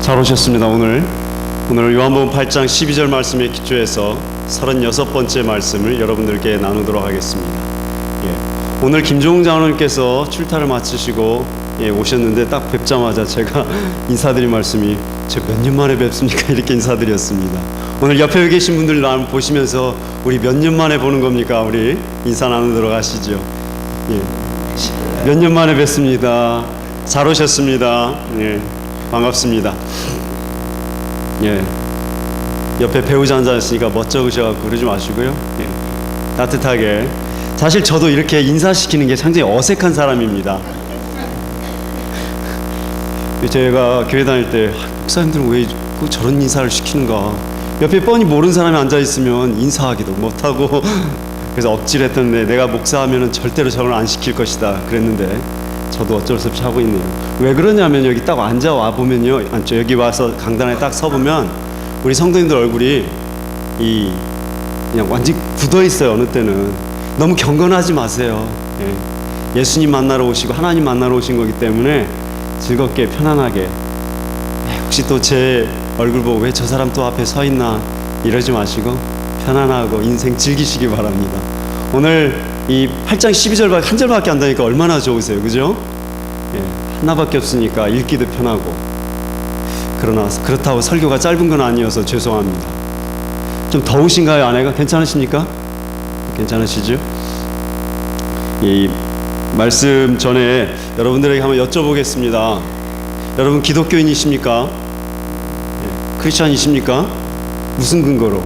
잘 오셨습니다. 오늘 요한복음 8장 12절 말씀에 기초해서 36번째 말씀을 여러분들께 나누도록 하겠습니다. 오늘 김종웅 장로님께서 출타를 마치시고 오셨는데 딱 뵙자마자 제가 인사드린 말씀이 제가 몇 년 만에 뵙습니까? 이렇게 인사드렸습니다. 오늘 옆에 계신 분들 보시면서 우리 몇 년 만에 보는 겁니까? 우리 인사 나누도록 하시죠. 몇 년 만에 뵙습니다. 잘 오셨습니다. 반갑습니다. 옆에 배우자 앉아있으니까 멋쩍으셔갖고 그러지 마시고요. 따뜻하게. 사실 저도 이렇게 인사시키는 게 상당히 어색한 사람입니다. 제가 교회 다닐 때 목사님들은 왜 저런 인사를 시키는가, 옆에 뻔히 모르는 사람이 앉아있으면 인사하기도 못하고 그래서 억지했던데 내가 목사하면 절대로 저걸 안 시킬 것이다 그랬는데 저도 어쩔 수 없이 하고 있네요. 왜 그러냐면 여기 딱 앉아와 보면요, 여기 와서 강단에 딱 서보면 우리 성도님들 얼굴이 그냥 완전히 굳어 있어요. 어느 때는. 너무 경건하지 마세요. 예수님 만나러 오시고 하나님 만나러 오신 거기 때문에 즐겁게 편안하게, 혹시 또 제 얼굴 보고 왜 저 사람 또 앞에 서 있나 이러지 마시고 편안하고 인생 즐기시기 바랍니다. 오늘 이 8장 12절밖에 한 절밖에 안 되니까 얼마나 좋으세요, 그죠? 하나밖에 없으니까 읽기도 편하고. 그러나 그렇다고 설교가 짧은 건 아니어서 죄송합니다. 좀 더우신가요, 아내가? 괜찮으십니까? 괜찮으시죠? 이 말씀 전에 여러분들에게 한번 여쭤보겠습니다. 여러분 기독교인이십니까? 크리스찬이십니까? 무슨 근거로?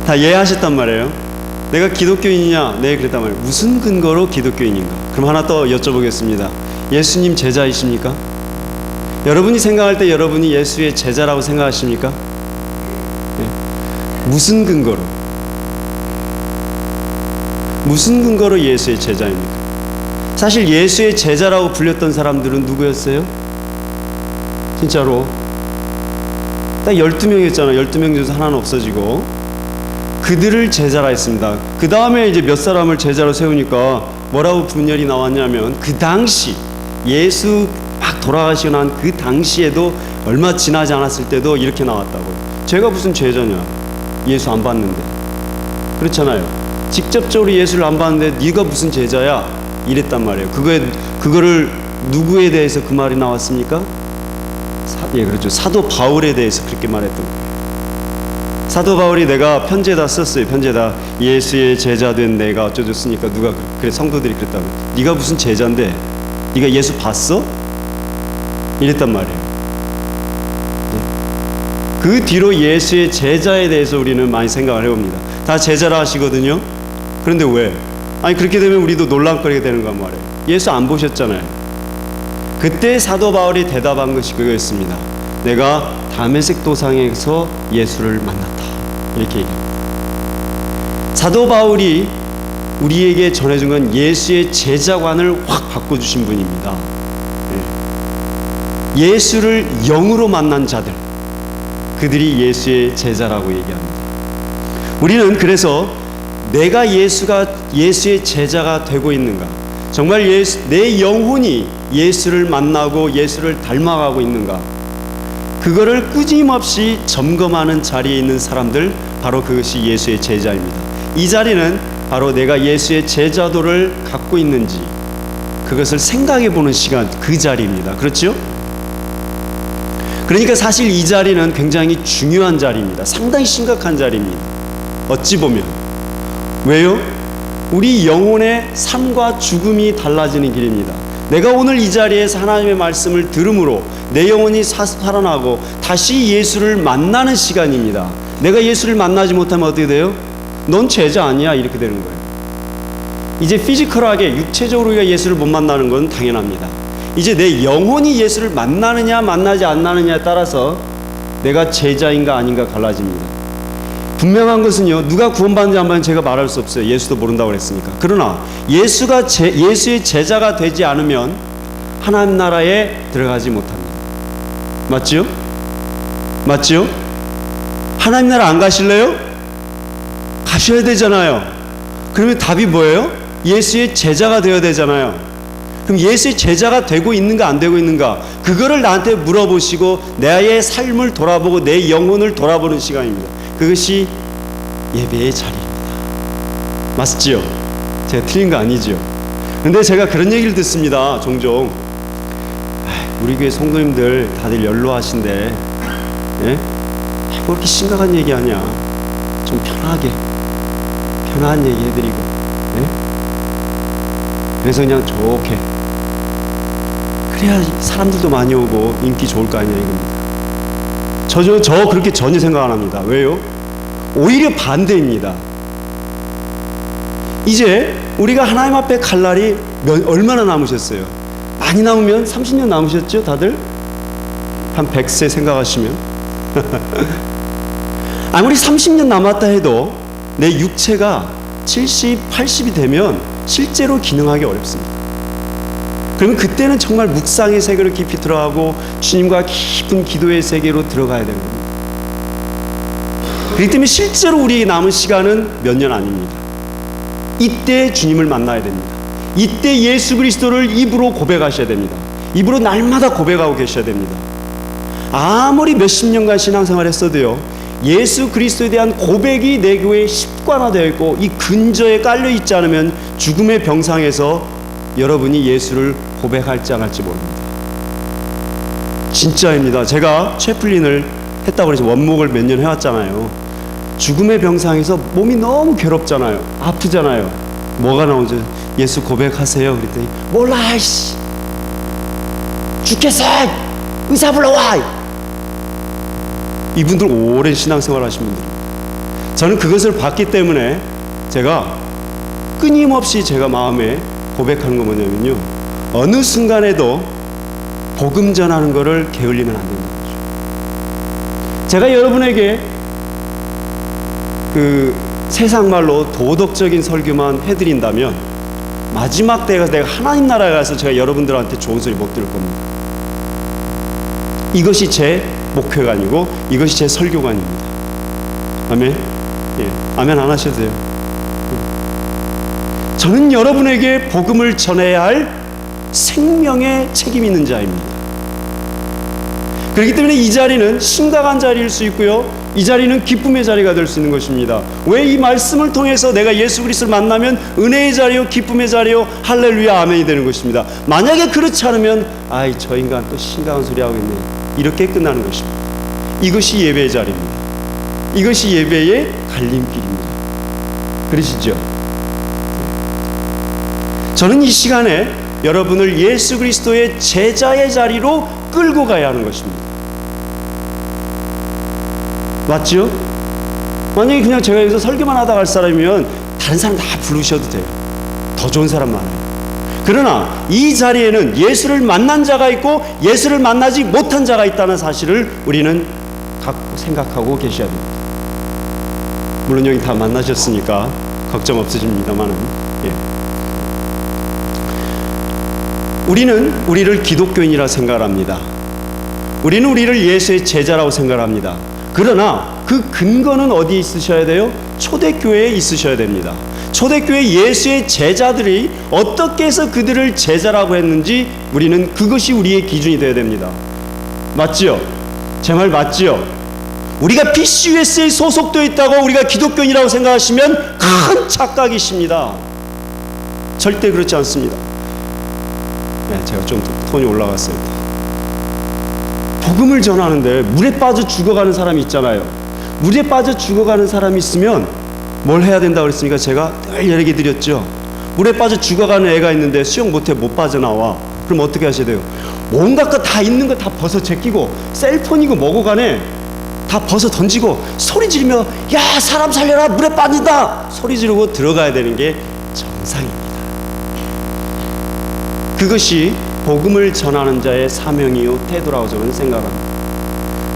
다 이해하셨단 말이에요. 내가 기독교인이냐? 네, 그랬단 말이에요. 무슨 근거로 기독교인인가? 그럼 하나 더 여쭤보겠습니다. 예수님 제자이십니까? 여러분이 생각할 때 여러분이 예수의 제자라고 생각하십니까? 무슨 근거로? 무슨 근거로 예수의 제자입니까? 사실 예수의 제자라고 불렸던 사람들은 누구였어요? 진짜로 딱 12명이었잖아요. 12명 중에서 하나는 없어지고 그들을 제자라 했습니다. 그 다음에 이제 몇 사람을 제자로 세우니까 뭐라고 분열이 나왔냐면, 그 당시 예수 막 돌아가시고 난 그 당시에도 얼마 지나지 않았을 때도 이렇게 나왔다고. 제가 무슨 제자냐, 예수 안 봤는데. 그렇잖아요. 직접적으로 예수를 안 봤는데 네가 무슨 제자야 이랬단 말이에요. 그거를 누구에 대해서 그 말이 나왔습니까? 그렇죠. 사도 바울에 대해서 그렇게 말했던 거예요. 사도 바울이 내가 편지에다 썼어요. 편지에다 예수의 제자 된 내가 어쩌고 쓰니까 누가 그래, 성도들이 그랬다고. 네가 무슨 제자인데 네가 예수 봤어? 이랬단 말이에요. 그 뒤로 예수의 제자에 대해서 우리는 많이 생각을 해봅니다. 다 제자라 하시거든요. 그런데 왜? 그렇게 되면 우리도 놀란거리게 되는 건 말이에요. 예수 안 보셨잖아요. 그때 사도 바울이 대답한 것이 그거였습니다. 내가 다메섹 도상에서 예수를 만났다. 이렇게 얘기합니다. 사도 바울이 우리에게 전해준 건 예수의 제자관을 확 바꿔주신 분입니다. 예수를 영으로 만난 자들, 그들이 예수의 제자라고 얘기합니다. 우리는 그래서 내가 예수의 제자가 되고 있는가, 정말 내 영혼이 예수를 만나고 예수를 닮아가고 있는가, 그거를 끊임없이 점검하는 자리에 있는 사람들, 바로 그것이 예수의 제자입니다. 이 자리는 바로 내가 예수의 제자도를 갖고 있는지 그것을 생각해 보는 시간, 그 자리입니다. 그렇죠? 그러니까 사실 이 자리는 굉장히 중요한 자리입니다. 상당히 심각한 자리입니다. 어찌 보면. 왜요? 우리 영혼의 삶과 죽음이 달라지는 길입니다. 내가 오늘 이 자리에서 하나님의 말씀을 들음으로 내 영혼이 살아나고 다시 예수를 만나는 시간입니다. 내가 예수를 만나지 못하면 어떻게 돼요? 넌 제자 아니야, 이렇게 되는 거예요. 이제 피지컬하게 육체적으로 우리가 예수를 못 만나는 건 당연합니다. 이제 내 영혼이 예수를 만나느냐 만나지 않느냐에 따라서 내가 제자인가 아닌가 갈라집니다. 분명한 것은요, 누가 구원받는지 안 받는지 제가 말할 수 없어요. 예수도 모른다고 그랬으니까. 그러나 예수의 제자가 되지 않으면 하나님 나라에 들어가지 못합니다. 맞죠? 맞죠? 하나님 나라 안 가실래요? 가셔야 되잖아요. 그러면 답이 뭐예요? 예수의 제자가 되어야 되잖아요. 그럼 예수의 제자가 되고 있는가 안 되고 있는가, 그거를 나한테 물어보시고 나의 삶을 돌아보고 내 영혼을 돌아보는 시간입니다. 그것이 예배의 자리입니다. 맞지요? 제가 틀린 거 아니죠? 근데 제가 그런 얘기를 듣습니다. 종종 우리 교회 성도님들 다들 연로하신데 예? 뭐 이렇게 심각한 얘기 하냐, 좀 편안한 얘기 해드리고 예? 그래서 그냥 좋게 그래야 사람들도 많이 오고 인기 좋을 거 아니냐 이겁니다. 저 그렇게 전혀 생각 안 합니다. 왜요? 오히려 반대입니다. 이제 우리가 하나님 앞에 갈 날이 얼마나 남으셨어요? 많이 남으면 30년 남으셨죠? 다들? 한 100세 생각하시면 아무리 30년 남았다 해도 내 육체가 70, 80이 되면 실제로 기능하기 어렵습니다. 그러면 그때는 정말 묵상의 세계로 깊이 들어가고 주님과 깊은 기도의 세계로 들어가야 되는 겁니다. 그렇기 때문에 실제로 우리의 남은 시간은 몇 년 아닙니다. 이때 주님을 만나야 됩니다. 이때 예수 그리스도를 입으로 고백하셔야 됩니다. 입으로 날마다 고백하고 계셔야 됩니다. 아무리 몇십 년간 신앙생활 했어도요, 예수 그리스도에 대한 고백이 내 교회에 습관화되어 있고 이 근저에 깔려 있지 않으면 죽음의 병상에서 여러분이 예수를 고백할지 안 할지 모릅니다. 진짜입니다. 제가 채플린을 했다고 해서 원목을 몇 년 해왔잖아요. 죽음의 병상에서 몸이 너무 괴롭잖아요. 아프잖아요. 뭐가 나오죠? 예수 고백하세요. 그랬더니 몰라 씨, 죽겠어, 의사 불러와. 이분들 오랜 신앙생활 하신 분들입니다. 저는 그것을 봤기 때문에 제가 끊임없이 제가 마음에 고백하는 건 뭐냐면요, 어느 순간에도 복음 전하는 것을 게을리면 안 된다는 거죠. 제가 여러분에게 그 세상 말로 도덕적인 설교만 해드린다면 마지막 때가 내가 하나님 나라에 가서 제가 여러분들한테 좋은 소리 못 들을 겁니다. 이것이 제 목표가 아니고 이것이 제 설교관입니다. 아멘? 예. 아멘 안 하셔도 돼요. 저는 여러분에게 복음을 전해야 할 생명의 책임이 있는 자입니다. 그렇기 때문에 이 자리는 심각한 자리일 수 있고요, 이 자리는 기쁨의 자리가 될 수 있는 것입니다. 왜? 이 말씀을 통해서 내가 예수 그리스도를 만나면 은혜의 자리요, 기쁨의 자리요, 할렐루야 아멘이 되는 것입니다. 만약에 그렇지 않으면 아이 저 인간 또 심각한 소리 하고 있네, 이렇게 끝나는 것입니다. 이것이 예배의 자리입니다. 이것이 예배의 갈림길입니다. 그러시죠? 저는 이 시간에 여러분을 예수 그리스도의 제자의 자리로 끌고 가야 하는 것입니다. 맞죠? 만약에 그냥 제가 여기서 설교만 하다 갈 사람이면 다른 사람 다 부르셔도 돼요. 더 좋은 사람 많아요. 그러나 이 자리에는 예수를 만난 자가 있고 예수를 만나지 못한 자가 있다는 사실을 우리는 갖고 생각하고 계셔야 됩니다. 물론 여기 다 만나셨으니까 걱정 없으십니다만은, 예. 우리는 우리를 기독교인이라 생각합니다. 우리는 우리를 예수의 제자라고 생각합니다. 그러나 그 근거는 어디에 있으셔야 돼요? 초대교회에 있으셔야 됩니다. 초대교회 예수의 제자들이 어떻게 해서 그들을 제자라고 했는지 우리는 그것이 우리의 기준이 되어야 됩니다. 맞지요? 제 말 맞지요? 우리가 PCUS에 소속되어 있다고 우리가 기독교인이라고 생각하시면 큰 착각이십니다. 절대 그렇지 않습니다. 네, 제가 좀 톤이 올라갔어요. 복음을 전하는데 물에 빠져 죽어가는 사람이 있잖아요. 물에 빠져 죽어가는 사람이 있으면 뭘 해야 된다고 그랬으니까 제가 늘 얘기 드렸죠. 물에 빠져 죽어가는 애가 있는데 수영 못해 못 빠져나와. 그럼 어떻게 하셔야 돼요? 온갖 거 다 있는 거 다 벗어 제끼고 셀폰이고 뭐고 간에 다 벗어 던지고 소리 지르며 야 사람 살려라 물에 빠진다 소리 지르고 들어가야 되는 게 정상입니다. 그것이 복음을 전하는 자의 사명이요 태도라고 저는 생각합니다.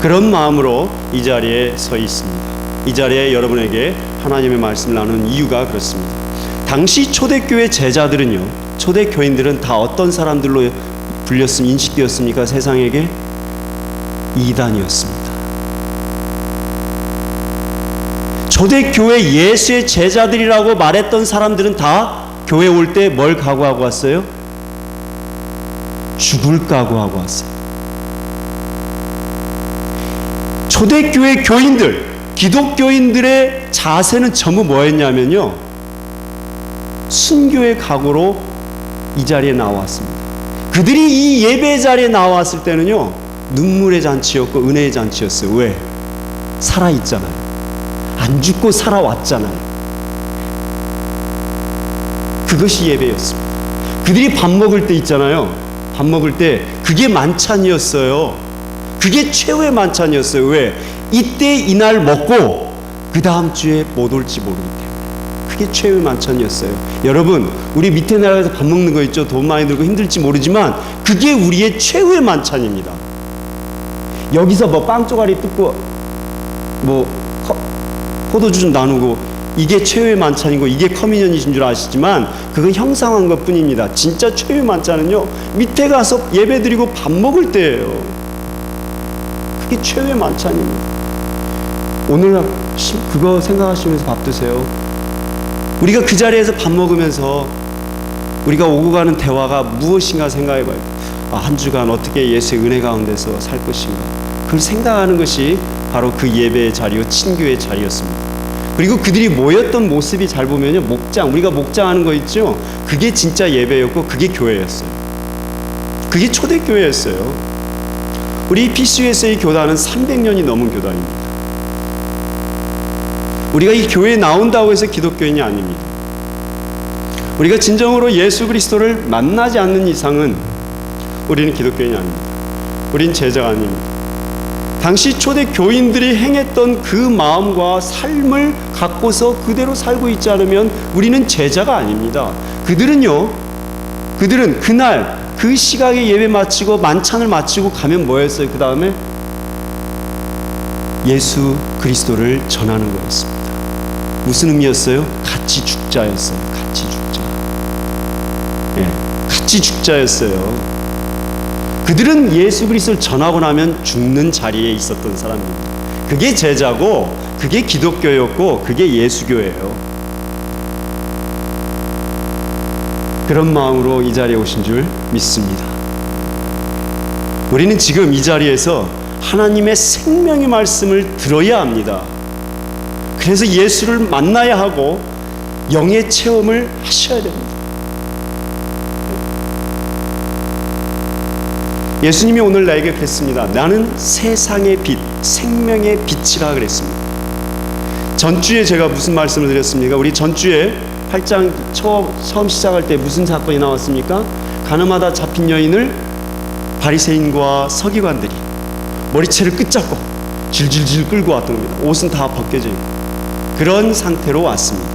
그런 마음으로 이 자리에 서 있습니다. 이 자리에 여러분에게 하나님의 말씀을 나누는 이유가 그렇습니다. 당시 초대교회 제자들은요, 초대교인들은 다 어떤 사람들로 인식되었습니까? 세상에게 이단이었습니다. 초대교회 예수의 제자들이라고 말했던 사람들은 다 교회 올 때 뭘 각오하고 왔어요? 죽을 각오하고 왔어요. 초대교회 교인들, 기독교인들의 자세는 전부 뭐였냐면요, 순교의 각오로 이 자리에 나왔습니다. 그들이 이 예배 자리에 나왔을 때는요, 눈물의 잔치였고 은혜의 잔치였어요. 왜? 살아있잖아요. 안 죽고 살아왔잖아요. 그것이 예배였습니다. 그들이 밥 먹을 때 있잖아요. 밥 먹을 때 그게 만찬이었어요. 그게 최후의 만찬이었어요. 왜? 이때 이날 먹고 그 다음 주에 못 올지 모르기 때문에. 그게 최후의 만찬이었어요. 여러분, 우리 밑에 나라에서 밥 먹는 거 있죠? 돈 많이 들고 힘들지 모르지만 그게 우리의 최후의 만찬입니다. 여기서 뭐 빵 쪼가리 뜯고 뭐 포도주 좀 나누고 이게 최후의 만찬이고 이게 커미니언이신 줄 아시지만 그건 형상한 것 뿐입니다. 진짜 최후의 만찬은요, 밑에 가서 예배 드리고 밥 먹을 때예요. 그게 최후의 만찬입니다. 오늘 그거 생각하시면서 밥 드세요. 우리가 그 자리에서 밥 먹으면서 우리가 오고 가는 대화가 무엇인가 생각해봐요. 한 주간 어떻게 예수의 은혜 가운데서 살 것인가. 그걸 생각하는 것이 바로 그 예배의 자리요, 친교의 자리였습니다. 그리고 그들이 모였던 모습이 잘 보면요, 목장, 우리가 목장하는 거 있죠? 그게 진짜 예배였고 그게 교회였어요. 그게 초대교회였어요. 우리 PCUS의 교단은 300년이 넘은 교단입니다. 우리가 이 교회에 나온다고 해서 기독교인이 아닙니다. 우리가 진정으로 예수 그리스도를 만나지 않는 이상은 우리는 기독교인이 아닙니다. 우린 제자가 아닙니다. 당시 초대 교인들이 행했던 그 마음과 삶을 갖고서 그대로 살고 있지 않으면 우리는 제자가 아닙니다. 그들은 그날 그 시각에 예배 마치고 만찬을 마치고 가면 뭐였어요? 그 다음에 예수 그리스도를 전하는 거였습니다. 무슨 의미였어요? 같이 죽자였어요. 같이 죽자. 같이 죽자였어요. 그들은 예수 그리스도를 전하고 나면 죽는 자리에 있었던 사람입니다. 그게 제자고 그게 기독교였고 그게 예수교예요. 그런 마음으로 이 자리에 오신 줄 믿습니다. 우리는 지금 이 자리에서 하나님의 생명의 말씀을 들어야 합니다. 그래서 예수를 만나야 하고 영의 체험을 하셔야 됩니다. 예수님이 오늘 나에게 그랬습니다. 나는 세상의 빛, 생명의 빛이라 그랬습니다. 전주에 제가 무슨 말씀을 드렸습니까? 우리 전주에 8장 처음 시작할 때 무슨 사건이 나왔습니까? 가늠하다 잡힌 여인을 바리새인과 서기관들이 머리채를 끝잡고 질질질 끌고 왔던 겁니다. 옷은 다 벗겨져 있고 그런 상태로 왔습니다.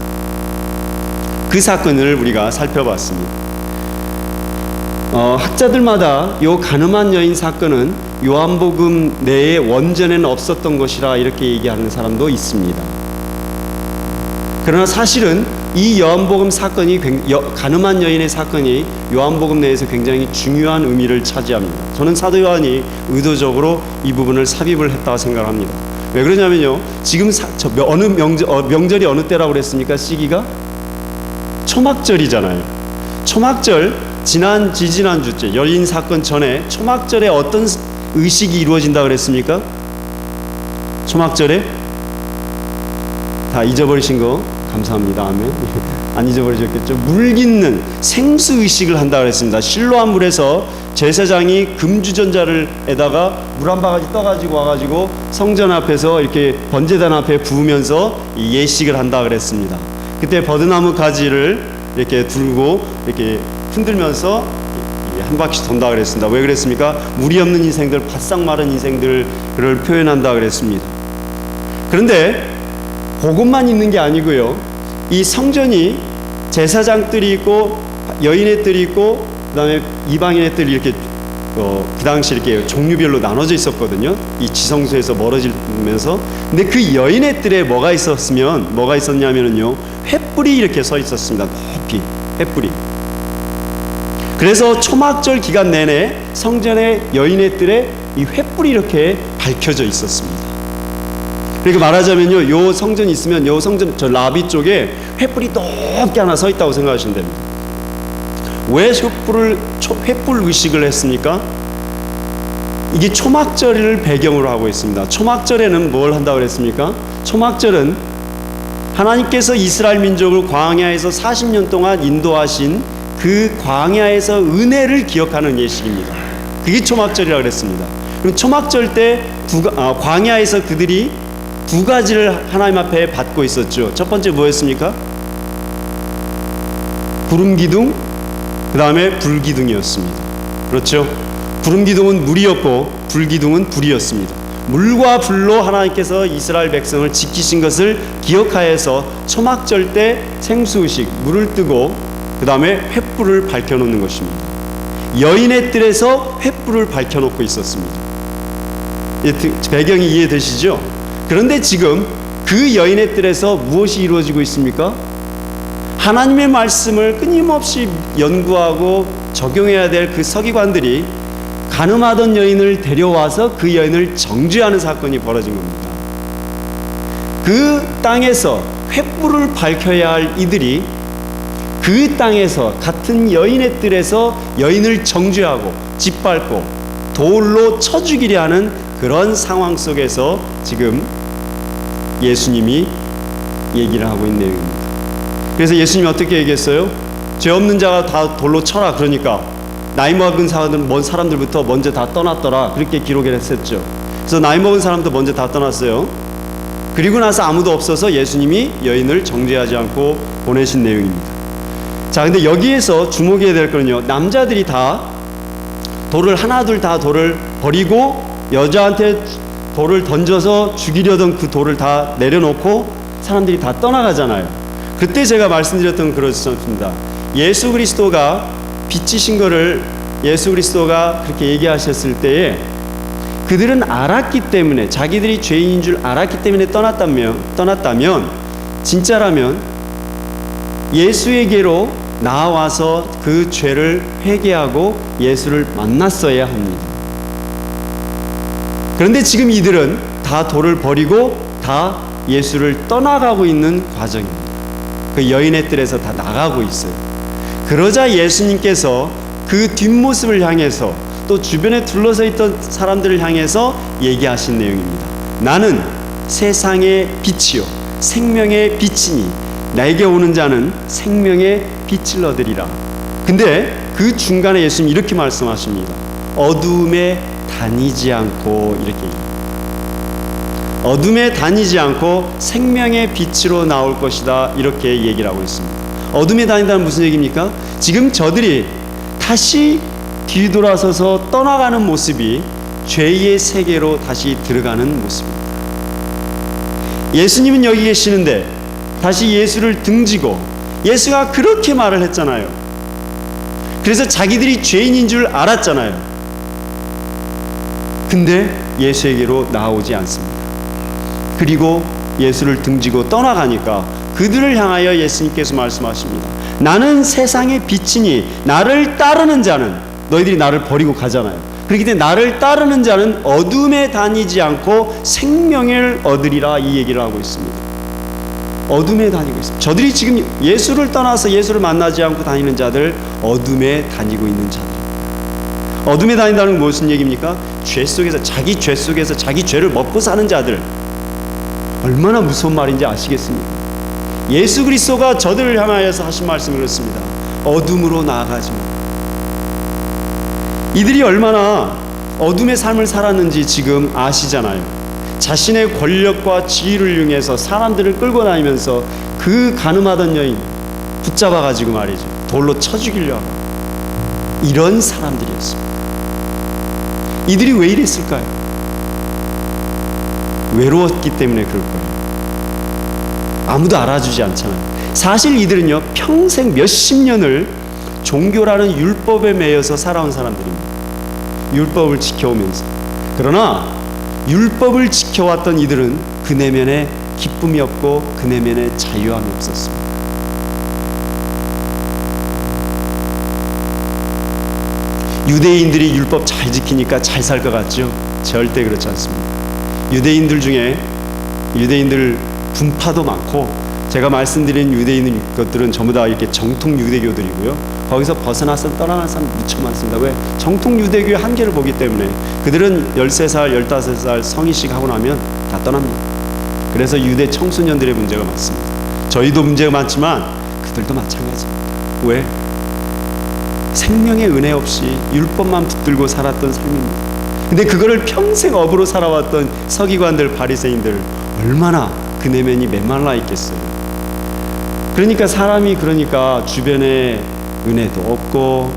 그 사건을 우리가 살펴봤습니다. 학자들마다 요 가늠한 여인 사건은 요한복음 내에 원전에는 없었던 것이라 이렇게 얘기하는 사람도 있습니다. 그러나 사실은 이 요한복음 사건이 가늠한 여인의 사건이 요한복음 내에서 굉장히 중요한 의미를 차지합니다. 저는 사도 요한이 의도적으로 이 부분을 삽입을 했다고 생각합니다. 왜 그러냐면요, 지금 어느 명절이 어느 때라고 그랬습니까? 시기가 초막절이잖아요. 초막절 지지난주째 여인 사건 전에 초막절에 어떤 의식이 이루어진다 그랬습니까? 초막절에 다 잊어버리신 거 감사합니다. 아멘. 안 잊어버리셨겠죠? 물 깃는 생수 의식을 한다 그랬습니다. 실로암 물에서 제사장이 금주전자를에다가 물 한 바가지 떠가지고 와가지고 성전 앞에서 이렇게 번제단 앞에 부으면서 예식을 한다 그랬습니다. 그때 버드나무 가지를 이렇게 들고 이렇게 흔들면서 한 바퀴 돈다 그랬습니다. 왜 그랬습니까? 물이 없는 인생들, 바싹 마른 인생들을 표현한다 그랬습니다. 그런데 그것만 있는 게 아니고요, 이 성전이 제사장들이 있고 여인의 뜰이 있고 그다음에 이방인의 뜰이 이렇게 그 당시 이렇게 종류별로 나눠져 있었거든요. 이 지성소에서 멀어지면서. 근데 그 여인의 뜰에 뭐가 있었냐면요, 횃불이 이렇게 서 있었습니다. 높이 횃불이. 그래서 초막절 기간 내내 성전의 여인의 뜰에 이 횃불이 이렇게 밝혀져 있었습니다. 그러니까 말하자면요, 요 성전이 있으면 요 성전 저 라비 쪽에 횃불이 높게 하나 서 있다고 생각하시면 됩니다. 왜 횃불 의식을 했습니까? 이게 초막절을 배경으로 하고 있습니다. 초막절에는 뭘 한다고 그랬습니까? 초막절은 하나님께서 이스라엘 민족을 광야에서 40년 동안 인도하신 그 광야에서 은혜를 기억하는 예식입니다. 그게 초막절이라고 그랬습니다. 그럼 초막절 때 광야에서 그들이 두 가지를 하나님 앞에 받고 있었죠. 첫 번째 뭐였습니까? 구름 기둥, 그 다음에 불 기둥이었습니다. 그렇죠? 구름 기둥은 물이었고 불 기둥은 불이었습니다. 물과 불로 하나님께서 이스라엘 백성을 지키신 것을 기억하여서 초막절 때 생수의식, 물을 뜨고 그 다음에 횃불을 밝혀놓는 것입니다. 여인의 뜰에서 횃불을 밝혀놓고 있었습니다. 배경이 이해되시죠? 그런데 지금 그 여인의 뜰에서 무엇이 이루어지고 있습니까? 하나님의 말씀을 끊임없이 연구하고 적용해야 될 그 서기관들이 간음하던 여인을 데려와서 그 여인을 정죄하는 사건이 벌어진 겁니다. 그 땅에서 횃불을 밝혀야 할 이들이 그 땅에서 같은 여인의 뜰에서 여인을 정죄하고 짓밟고 돌로 쳐 죽이려 하는 그런 상황 속에서 지금 예수님이 얘기를 하고 있는 내용입니다. 그래서 예수님이 어떻게 얘기했어요? 죄 없는 자가 다 돌로 쳐라. 그러니까 나이 먹은 사람들부터 먼저 다 떠났더라. 그렇게 기록을 했었죠. 그래서 나이 먹은 사람도 먼저 다 떠났어요. 그리고 나서 아무도 없어서 예수님이 여인을 정죄하지 않고 보내신 내용입니다. 자, 근데 여기에서 주목해야 될 거는요, 남자들이 다 돌을 하나둘 다 돌을 버리고 여자한테 돌을 던져서 죽이려던 그 돌을 다 내려놓고 사람들이 다 떠나가잖아요. 그때 제가 말씀드렸던 그렇습니다. 예수 그리스도가 빛이신 거를 예수 그리스도가 그렇게 얘기하셨을 때에 그들은 알았기 때문에, 자기들이 죄인인 줄 알았기 때문에 떠났다면 진짜라면 예수에게로 나와서 그 죄를 회개하고 예수를 만났어야 합니다. 그런데 지금 이들은 다 돌을 버리고 다 예수를 떠나가고 있는 과정입니다. 그 여인의 뜰에서 다 나가고 있어요. 그러자 예수님께서 그 뒷모습을 향해서 또 주변에 둘러서 있던 사람들을 향해서 얘기하신 내용입니다. 나는 세상의 빛이요 생명의 빛이니 나에게 오는 자는 생명의 빛을 얻으리라. 근데 그 중간에 예수님이 이렇게 말씀하십니다. 어둠에 다니지 않고, 이렇게 얘기합니다. 어둠에 다니지 않고 생명의 빛으로 나올 것이다, 이렇게 얘기를 하고 있습니다. 어둠에 다닌다는 무슨 얘기입니까? 지금 저들이 다시 뒤돌아서서 떠나가는 모습이 죄의 세계로 다시 들어가는 모습입니다. 예수님은 여기 계시는데 다시 예수를 등지고, 예수가 그렇게 말을 했잖아요. 그래서 자기들이 죄인인 줄 알았잖아요. 근데 예수에게로 나오지 않습니다. 그리고 예수를 등지고 떠나가니까 그들을 향하여 예수님께서 말씀하십니다. 나는 세상의 빛이니 나를 따르는 자는, 너희들이 나를 버리고 가잖아요. 그렇기 때문에 나를 따르는 자는 어둠에 다니지 않고 생명을 얻으리라, 이 얘기를 하고 있습니다. 어둠에 다니고 있습니다. 저들이 지금 예수를 떠나서 예수를 만나지 않고 다니는 자들, 어둠에 다니고 있는 자들입니다. 어둠에 다닌다는 건 무슨 얘기입니까? 죄 속에서, 자기 죄 속에서 자기 죄를 먹고 사는 자들, 얼마나 무서운 말인지 아시겠습니까? 예수 그리스도가 저들을 향하여서 하신 말씀이 그렇습니다. 어둠으로 나아가지 마라. 이들이 얼마나 어둠의 삶을 살았는지 지금 아시잖아요. 자신의 권력과 지위를 이용해서 사람들을 끌고 다니면서 그 간음하던 여인 붙잡아가지고 말이죠, 돌로 쳐 죽이려 하고, 이런 사람들이었습니다. 이들이 왜 이랬을까요? 외로웠기 때문에 그럴 거예요. 아무도 알아주지 않잖아요. 사실 이들은요, 평생 몇십 년을 종교라는 율법에 매여서 살아온 사람들입니다. 율법을 지켜오면서. 그러나 율법을 지켜왔던 이들은 그 내면에 기쁨이 없고 그 내면에 자유함이 없었습니다. 유대인들이 율법 잘 지키니까 잘 살 것 같죠? 절대 그렇지 않습니다. 유대인들 분파도 많고 제가 말씀드린 유대인 것들은 전부 다 이렇게 정통 유대교들이고요. 거기서 벗어나서 떠나는 사람 무척 많습니다. 왜? 정통 유대교의 한계를 보기 때문에. 그들은 13살, 15살 성인식 하고 나면 다 떠납니다. 그래서 유대 청소년들의 문제가 많습니다. 저희도 문제가 많지만 그들도 마찬가지입니다. 왜? 생명의 은혜 없이 율법만 붙들고 살았던 삶입니다. 근데 그거를 평생 업으로 살아왔던 서기관들, 바리새인들 얼마나 그 내면이 메말라 있겠어요. 그러니까 사람이 주변에 은혜도 없고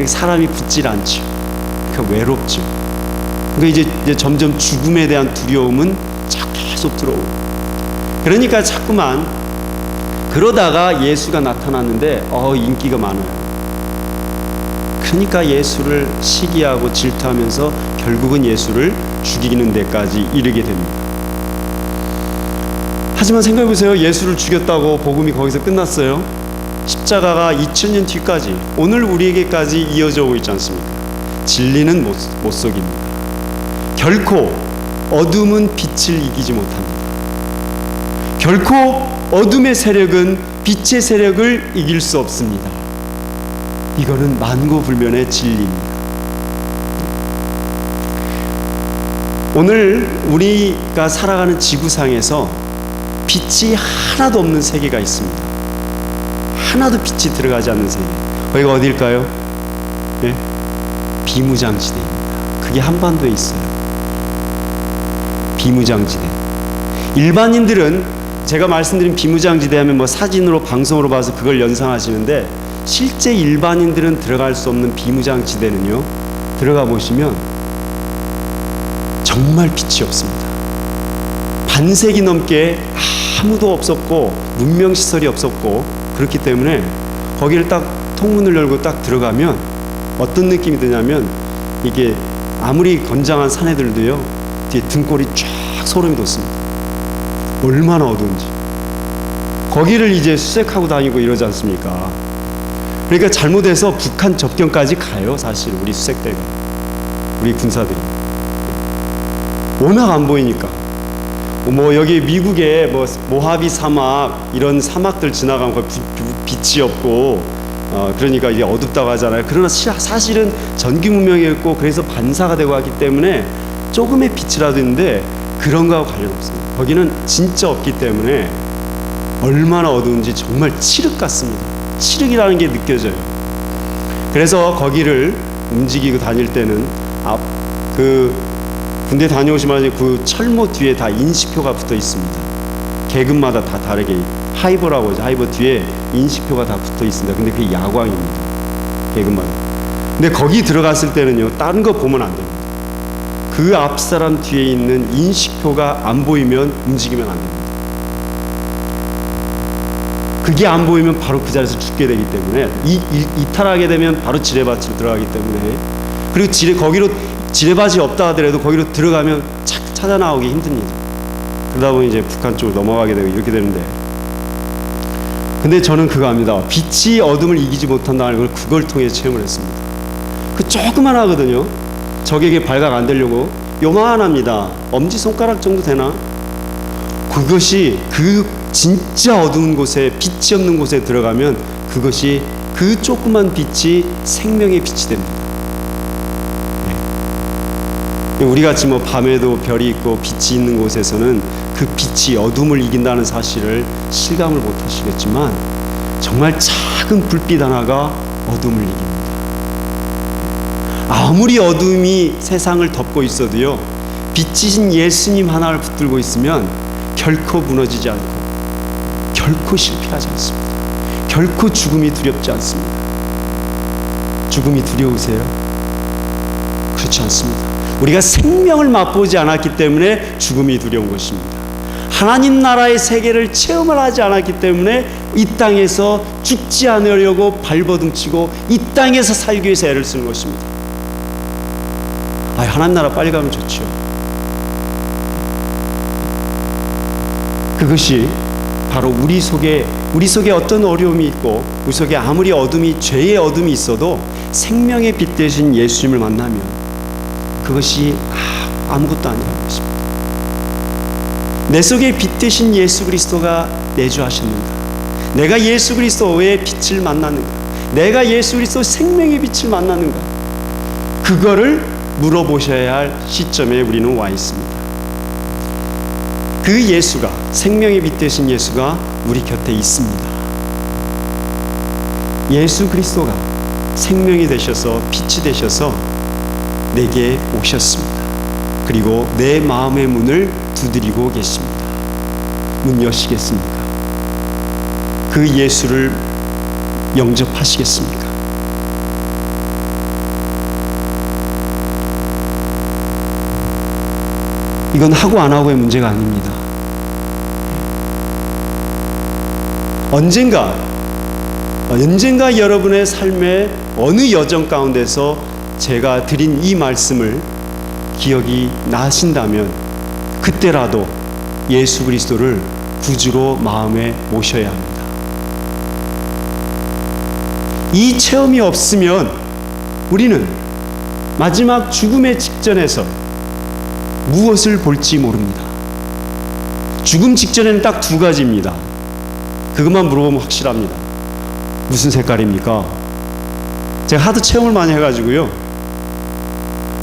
사람이 붙질 않죠. 그러니까 외롭죠. 그러니까 이제 점점 죽음에 대한 두려움은 계속 들어오고. 그러니까 자꾸만 그러다가 예수가 나타났는데 인기가 많아요. 그러니까 예수를 시기하고 질투하면서 결국은 예수를 죽이는 데까지 이르게 됩니다. 하지만 생각해보세요. 예수를 죽였다고 복음이 거기서 끝났어요? 십자가가 2000년 뒤까지, 오늘 우리에게까지 이어져 오고 있지 않습니까? 진리는 못 속입니다. 결코 어둠은 빛을 이기지 못합니다. 결코 어둠의 세력은 빛의 세력을 이길 수 없습니다. 이거는 만고불변의 진리입니다. 오늘 우리가 살아가는 지구상에서 빛이 하나도 없는 세계가 있습니다. 하나도 빛이 들어가지 않는 세계. 거기가 어디일까요? 네? 비무장지대입니다. 그게 한반도에 있어요. 비무장지대. 일반인들은 제가 말씀드린 비무장지대 하면 사진으로 방송으로 봐서 그걸 연상하시는데, 실제 일반인들은 들어갈 수 없는 비무장지대는요, 들어가 보시면 정말 빛이 없습니다. 반세기 넘게 아무도 없었고 문명시설이 없었고, 그렇기 때문에 거기를 딱 통문을 열고 딱 들어가면 어떤 느낌이 드냐면, 이게 아무리 건장한 사내들도요 뒤에 등골이 쫙 소름이 돋습니다. 얼마나 어두운지. 거기를 이제 수색하고 다니고 이러지 않습니까? 그러니까 잘못해서 북한 접경까지 가요. 사실 우리 수색대가, 우리 군사들이 워낙 안 보이니까. 여기 미국의 모하비 사막, 이런 사막들 지나가면 빛이 없고, 그러니까 이게 어둡다고 하잖아요. 그러나 사실은 전기 문명이었고, 그래서 반사가 되고 하기 때문에 조금의 빛이라도 있는데 그런 거하고 관련 없습니다. 거기는 진짜 없기 때문에 얼마나 어두운지 정말 칠흑 같습니다. 칠흑이라는 게 느껴져요. 그래서 거기를 움직이고 다닐 때는 군대 다녀오시면 그 철모 뒤에 다 인식표가 붙어 있습니다. 계급마다 다 다르게. 하이버라고 하죠. 하이버 뒤에 인식표가 다 붙어 있습니다. 근데 그게 야광입니다. 계급마다. 근데 거기 들어갔을 때는요, 다른 거 보면 안 됩니다. 그 앞 사람 뒤에 있는 인식표가 안 보이면 움직이면 안 됩니다. 그게 안 보이면 바로 그 자리에서 죽게 되기 때문에, 이탈하게 되면 바로 지뢰밭으로 들어가기 때문에, 그리고 거기로 지뢰밭이 없다 하더라도 거기로 들어가면 찾아 나오기 힘듭니다. 그러다 보니 이제 북한 쪽으로 넘어가게 되고 이렇게 되는데, 근데 저는 그거 압니다. 빛이 어둠을 이기지 못한다는 걸 그걸 통해 체험을 했습니다. 그 조그만하거든요. 적에게 발각 안 되려고 요만합니다. 엄지손가락 정도 되나? 그것이 그 진짜 어두운 곳에, 빛이 없는 곳에 들어가면 그것이, 그 조그만 빛이 생명의 빛이 됩니다. 우리 같이 밤에도 별이 있고 빛이 있는 곳에서는 그 빛이 어둠을 이긴다는 사실을 실감을 못 하시겠지만, 정말 작은 불빛 하나가 어둠을 이깁니다. 아무리 어둠이 세상을 덮고 있어도요, 빛이신 예수님 하나를 붙들고 있으면 결코 무너지지 않고, 결코 실패하지 않습니다. 결코 죽음이 두렵지 않습니다. 죽음이 두려우세요? 그렇지 않습니다. 우리가 생명을 맛보지 않았기 때문에 죽음이 두려운 것입니다. 하나님 나라의 세계를 체험을 하지 않았기 때문에 이 땅에서 죽지 않으려고 발버둥치고 이 땅에서 살기 위해서 애를 쓰는 것입니다. 하나님 나라 빨리 가면 좋죠. 그것이 바로 우리 속에 어떤 어려움이 있고, 우리 속에 아무리 죄의 어둠이 있어도 생명의 빛 되신 예수님을 만나면 그것이 아무것도 아니라는 것입니다. 내 속에 빛 되신 예수 그리스도가 내주하셨는가? 내가 예수 그리스도의 빛을 만나는가? 내가 예수 그리스도 생명의 빛을 만나는가? 그거를 물어보셔야 할 시점에 우리는 와 있습니다. 그 예수가, 생명의 빛 되신 예수가 우리 곁에 있습니다. 예수 그리스도가 생명이 되셔서 빛이 되셔서 내게 오셨습니다. 그리고 내 마음의 문을 두드리고 계십니다. 문 여시겠습니까? 그 예수를 영접하시겠습니까? 이건 하고 안 하고의 문제가 아닙니다. 언젠가 여러분의 삶의 어느 여정 가운데서 제가 드린 이 말씀을 기억이 나신다면 그때라도 예수 그리스도를 구주로 마음에 모셔야 합니다. 이 체험이 없으면 우리는 마지막 죽음의 직전에서 무엇을 볼지 모릅니다. 죽음 직전에는 딱 두 가지입니다. 그것만 물어보면 확실합니다. 무슨 색깔입니까? 제가 하도 체험을 많이 해가지고요,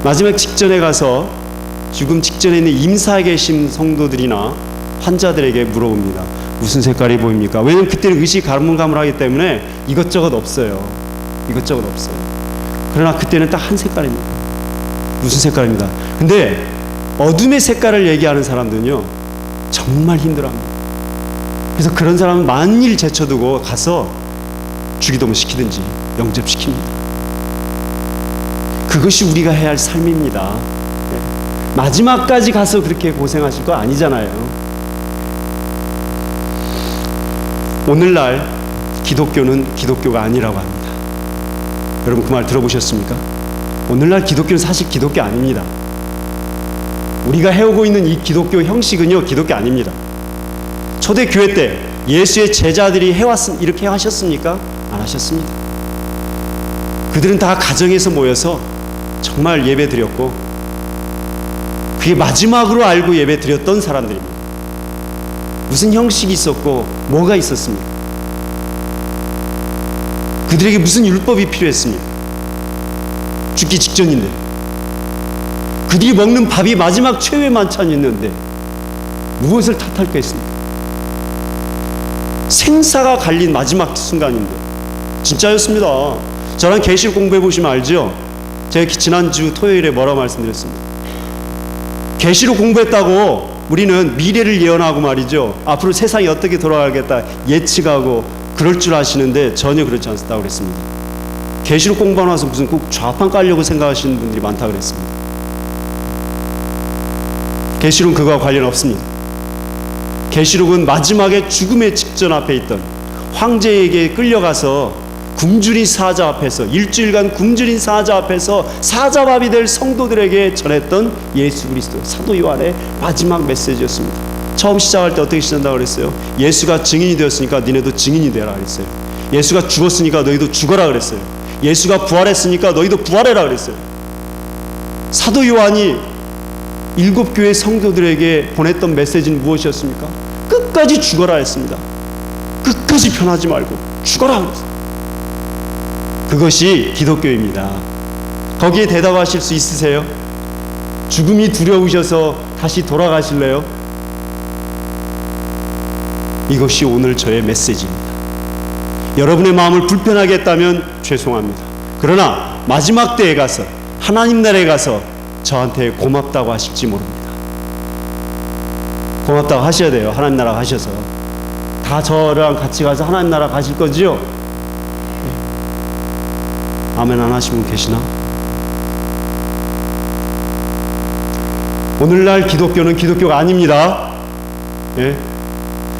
마지막 직전에 가서 죽음 직전에 있는 임사에 계신 성도들이나 환자들에게 물어봅니다. 무슨 색깔이 보입니까? 왜냐면 그때는 의식이 가물가물하기 때문에 이것저것 없어요. 그러나 그때는 딱 한 색깔입니다. 무슨 색깔입니다. 근데 어둠의 색깔을 얘기하는 사람들은요 정말 힘들어합니다. 그래서 그런 사람은 만일 제쳐두고 가서 주기도문 시키든지 영접시킵니다. 그것이 우리가 해야 할 삶입니다. 마지막까지 가서 그렇게 고생하실 거 아니잖아요. 오늘날 기독교는 기독교가 아니라고 합니다. 여러분 그 말 들어보셨습니까? 오늘날 기독교는 사실 기독교 아닙니다. 우리가 해오고 있는 이 기독교 형식은요 기독교 아닙니다. 초대교회 때 예수의 제자들이 이렇게 하셨습니까? 안 하셨습니다. 그들은 다 가정에서 모여서 정말 예배 드렸고 그게 마지막으로 알고 예배 드렸던 사람들입니다. 무슨 형식이 있었고 뭐가 있었습니까? 그들에게 무슨 율법이 필요했습니까? 죽기 직전인데 그들이 먹는 밥이 마지막 최후의 만찬이었는데 무엇을 탓할 게 있습니까? 생사가 갈린 마지막 순간인데 진짜였습니다. 저랑 계시록 공부해 보시면 알죠? 제가 지난주 토요일에 뭐라고 말씀드렸습니다. 계시록 공부했다고 우리는 미래를 예언하고 말이죠, 앞으로 세상이 어떻게 돌아가겠다 예측하고 그럴 줄 아시는데 전혀 그렇지 않다고 그랬습니다. 계시록 공부하고 나서 무슨 꼭 좌판 깔려고 생각하시는 분들이 많다고 그랬습니다. 계시록은 그거와 관련 없습니다. 계시록은 마지막에 죽음의 직전 앞에 있던 황제에게 끌려가서 굶주린 사자 앞에서 일주일간 굶주린 사자 앞에서 사자밥이 될 성도들에게 전했던 예수 그리스도 사도 요한의 마지막 메시지였습니다. 처음 시작할 때 어떻게 시작한다고 그랬어요? 예수가 증인이 되었으니까 니네도 증인이 되라 그랬어요. 예수가 죽었으니까 너희도 죽어라 그랬어요. 예수가 부활했으니까 너희도 부활해라 그랬어요. 사도 요한이 7교회 성도들에게 보냈던 메시지는 무엇이었습니까? 끝까지 죽어라 했습니다. 끝까지 변하지 말고 죽어라 그랬어요. 그것이 기독교입니다. 거기에 대답하실 수 있으세요? 죽음이 두려우셔서 다시 돌아가실래요? 이것이 오늘 저의 메시지입니다. 여러분의 마음을 불편하게 했다면 죄송합니다. 그러나 마지막 때에 가서 하나님 나라에 가서 저한테 고맙다고 하실지 모릅니다. 고맙다고 하셔야 돼요. 하나님 나라 가셔서 다 저랑 같이 가서 하나님 나라 가실 거지요? 아멘 안 하시는 분 계시나? 오늘날 기독교는 기독교가 아닙니다. 예?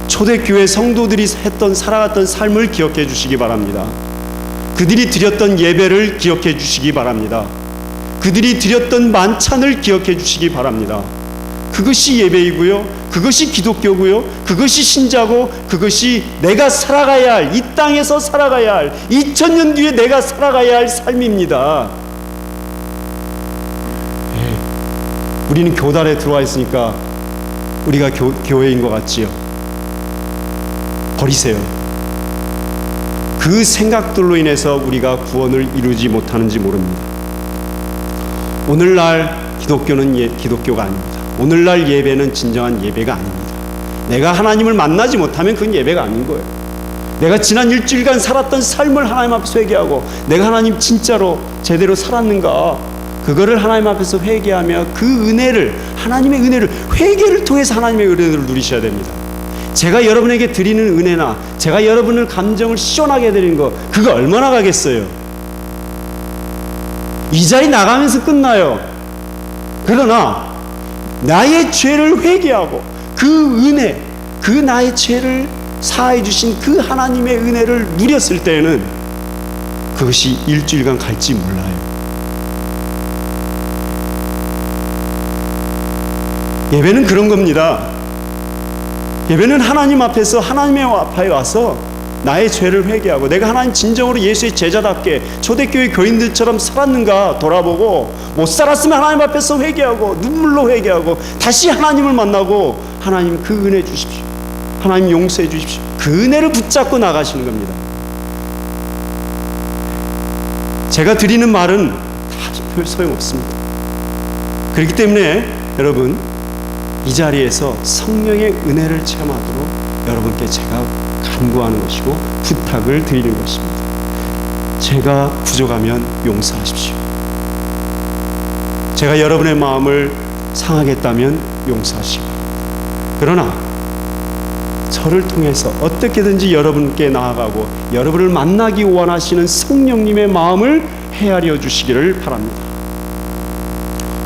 초대교회 성도들이 살아갔던 삶을 기억해 주시기 바랍니다. 그들이 드렸던 예배를 기억해 주시기 바랍니다. 그들이 드렸던 만찬을 기억해 주시기 바랍니다. 그것이 예배이고요, 그것이 기독교고요, 그것이 신자고, 그것이 내가 살아가야 할, 이 땅에서 살아가야 할, 2000년 뒤에 내가 살아가야 할 삶입니다. 우리는 교단에 들어와 있으니까 우리가 교회인 것 같지요. 버리세요. 그 생각들로 인해서 우리가 구원을 이루지 못하는지 모릅니다. 오늘날 기독교는 기독교가 아닙니다. 오늘날 예배는 진정한 예배가 아닙니다. 내가 하나님을 만나지 못하면 그건 예배가 아닌 거예요. 내가 지난 일주일간 살았던 삶을 하나님 앞에서 회개하고 내가 하나님 진짜로 제대로 살았는가, 그거를 하나님 앞에서 회개하며 그 은혜를, 하나님의 은혜를, 회개를 통해서 하나님의 은혜를 누리셔야 됩니다. 제가 여러분에게 드리는 은혜나 제가 여러분의 감정을 시원하게 해드리는 거, 그거 얼마나 가겠어요? 이 자리 나가면서 끝나요. 그러나 나의 죄를 회개하고 그 은혜, 그 나의 죄를 사해 주신 그 하나님의 은혜를 누렸을 때에는 그것이 일주일간 갈지 몰라요. 예배는 그런 겁니다. 예배는 하나님 앞에서, 하나님의 앞에 와서 나의 죄를 회개하고 내가 하나님 진정으로 예수의 제자답게 초대교회 교인들처럼 살았는가 돌아보고, 못 살았으면 하나님 앞에서 회개하고 눈물로 회개하고 다시 하나님을 만나고, 하나님 그 은혜 주십시오, 하나님 용서해 주십시오, 그 은혜를 붙잡고 나가시는 겁니다. 제가 드리는 말은 다 소용없습니다. 그렇기 때문에 여러분, 이 자리에서 성령의 은혜를 체험하도록 여러분께 제가 간구하는 것이고 부탁을 드리는 것입니다. 제가 부족하면 용서하십시오. 제가 여러분의 마음을 상하게 했다면 용서하시기 바랍니다. 그러나 저를 통해서 어떻게든지 여러분께 나아가고 여러분을 만나기 원하시는 성령님의 마음을 헤아려 주시기를 바랍니다.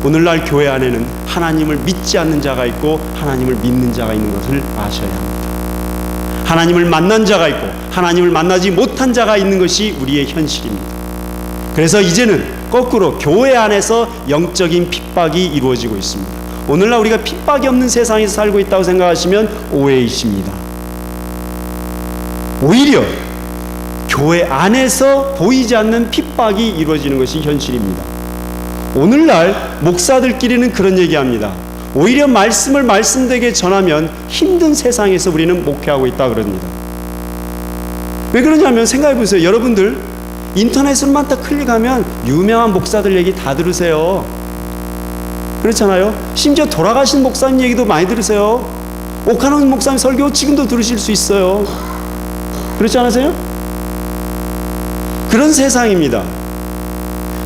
오늘날 교회 안에는 하나님을 믿지 않는 자가 있고 하나님을 믿는 자가 있는 것을 아셔야 합니다. 하나님을 만난 자가 있고 하나님을 만나지 못한 자가 있는 것이 우리의 현실입니다. 그래서 이제는 거꾸로 교회 안에서 영적인 핍박이 이루어지고 있습니다. 오늘날 우리가 핍박이 없는 세상에서 살고 있다고 생각하시면 오해이십니다. 오히려 교회 안에서 보이지 않는 핍박이 이루어지는 것이 현실입니다. 오늘날 목사들끼리는 그런 얘기합니다. 오히려 말씀을 말씀되게 전하면 힘든 세상에서 우리는 목회하고 있다 그럽니다. 왜 그러냐면 생각해 보세요. 여러분들 인터넷으로만 딱 클릭하면 유명한 목사들 얘기 다 들으세요. 그렇잖아요. 심지어 돌아가신 목사님 얘기도 많이 들으세요. 오카노 목사님 설교 지금도 들으실 수 있어요. 그렇지 않으세요? 그런 세상입니다.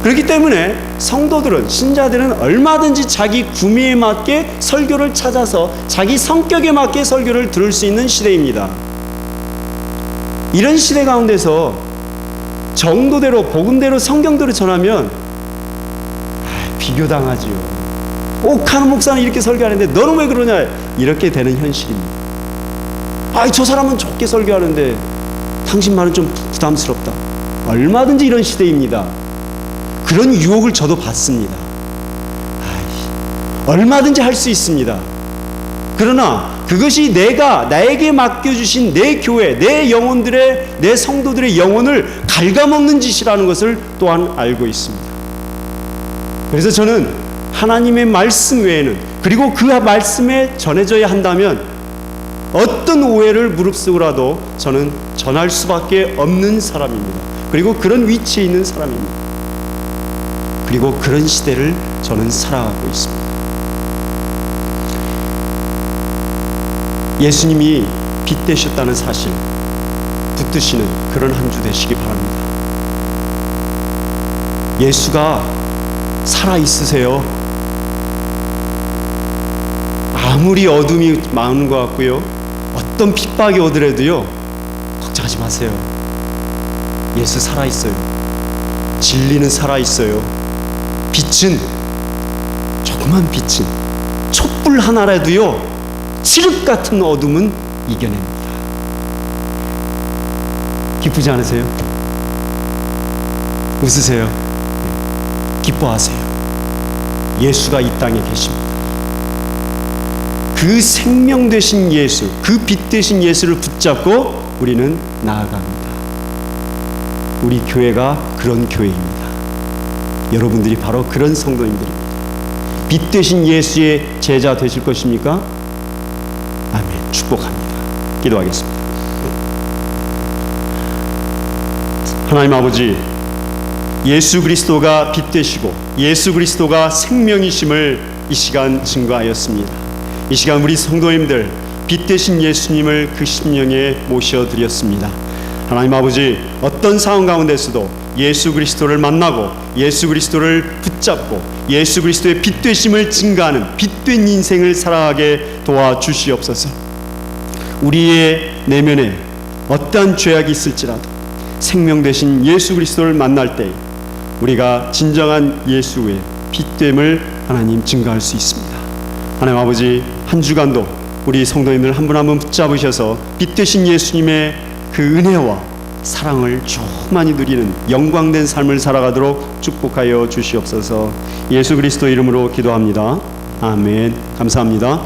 그렇기 때문에 성도들은, 신자들은 얼마든지 자기 구미에 맞게 설교를 찾아서 자기 성격에 맞게 설교를 들을 수 있는 시대입니다. 이런 시대 가운데서 정도대로, 복음대로, 성경대로 전하면 비교당하지요. 옥하는 목사는 이렇게 설교하는데 너는 왜 그러냐, 이렇게 되는 현실입니다. 저 사람은 좋게 설교하는데 당신 말은 좀 부담스럽다. 얼마든지 이런 시대입니다. 그런 유혹을 저도 받습니다. 얼마든지 할 수 있습니다. 그러나 그것이 나에게 맡겨주신 내 교회, 내 영혼들의, 내 성도들의 영혼을 갉아먹는 짓이라는 것을 또한 알고 있습니다. 그래서 저는 하나님의 말씀 외에는, 그리고 그 말씀에 전해져야 한다면 어떤 오해를 무릅쓰고라도 저는 전할 수밖에 없는 사람입니다. 그리고 그런 위치에 있는 사람입니다. 그리고 그런 시대를 저는 살아가고 있습니다. 예수님이 빛 되셨다는 사실 붙드시는 그런 한 주 되시기 바랍니다. 예수가 살아있으세요. 아무리 어둠이 많은 것 같고요, 어떤 핍박이 오더라도요, 걱정하지 마세요. 예수 살아있어요. 진리는 살아있어요. 빛은, 조그만 빛은, 촛불 하나라도요 칠흑 같은 어둠은 이겨냅니다. 기쁘지 않으세요? 웃으세요. 기뻐하세요. 예수가 이 땅에 계십니다. 그 생명 되신 예수, 그 빛 되신 예수를 붙잡고 우리는 나아갑니다. 우리 교회가 그런 교회입니다. 여러분들이 바로 그런 성도님들입니다. 빛 되신 예수의 제자 되실 것입니까? 아멘. 축복합니다. 기도하겠습니다. 하나님 아버지, 예수 그리스도가 빛 되시고 예수 그리스도가 생명이심을 이 시간 증거하였습니다. 이 시간 우리 성도님들 빛 되신 예수님을 그 심령에 모셔드렸습니다. 하나님 아버지, 어떤 상황 가운데서도 예수 그리스도를 만나고 예수 그리스도를 붙잡고 예수 그리스도의 빛 되심을 증거하는 빛된 인생을 살아가게 도와주시옵소서. 우리의 내면에 어떠한 죄악이 있을지라도 생명 되신 예수 그리스도를 만날 때 우리가 진정한 예수의 빛됨을 하나님 증거할 수 있습니다. 하나님 아버지, 한 주간도 우리 성도님들 한 분 한 분 붙잡으셔서 빛 되신 예수님의 그 은혜와 사랑을 충만히 누리는 영광된 삶을 살아가도록 축복하여 주시옵소서. 예수 그리스도 이름으로 기도합니다. 아멘. 감사합니다.